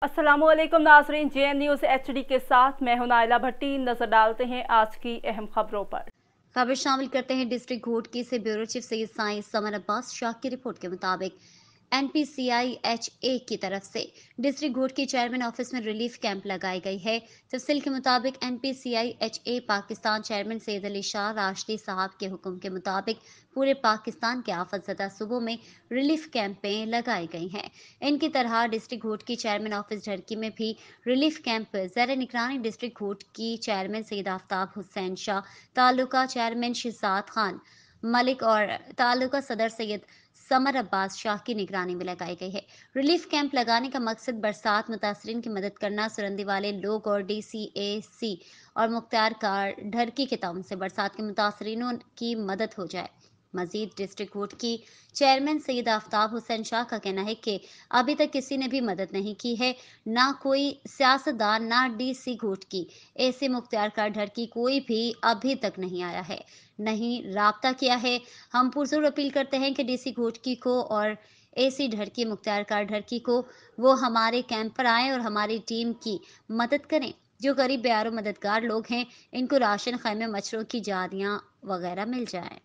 अस्सलाम वालेकुम नाज़रीन, JN न्यूज़ HD के साथ मैं हूं नाइला भट्टी। नजर डालते हैं आज की अहम खबरों पर। खबर शामिल करते हैं डिस्ट्रिक्ट घोटकी से bureau chief Syed science summer Abbas Shah की रिपोर्ट के मुताबिक NPCIHA की तरफ से डिस्ट्रिक्ट घोटकी चेयरमैन ऑफिस में रिलीफ कैंप लगाई गई है। तफसील के मुताबिक NPCIHA पाकिस्तान चेयरमैन सैयद अली शाह राशिदी साहब के हुक्म के मुताबिक पूरे पाकिस्तान के आफतज़दा सूबों में रिलीफ कैंपें लगाई गई हैं। इनकी तरह डिस्ट्रिक्ट घोटकी चेयरमैन ऑफिस झड़की में भी रिलीफ कैंप ज़ेर निगरानी district Ghotki chairman Syed Aftab Hussain Shah, taluka chairman Shahzad Khan Malik और तालुका सदर सैयद समर अब्बास शाह की निगरानी में लगाई गई है। रिलीफ कैंप लगाने का मकसद बरसात मुतासरीन की मदद करना, सुरंदी वाले लोग और DCAC और मुख्तार कार ढरकी के ताउन से बरसात के मुतासरीनों की मदद हो जाए। मजीद डिस्ट्रिक्ट कोर्ट की चेयरमैन सैयद आफ्ताब हुसैन शाह का कहना है कि अभी तक किसी ने भी मदद नहीं की है, ना कोई सियासतदान, ना DC घोट की ऐसे मुख्तार कार ढरकी कोई भी अभी तक नहीं आया है, नहीं राब्ता किया है। हम पुरजोर अपील करते हैं कि DC घोटकी को और AC ढरकी मुख्तार कार ढरकी को वो हमारे कैंप पर आएँ और हमारी टीम की मदद करें। जो गरीब बेयारो मददगार लोग हैं, इनको राशन, खैमे, मच्छरों की जालियाँ वगैरह मिल जाएँ।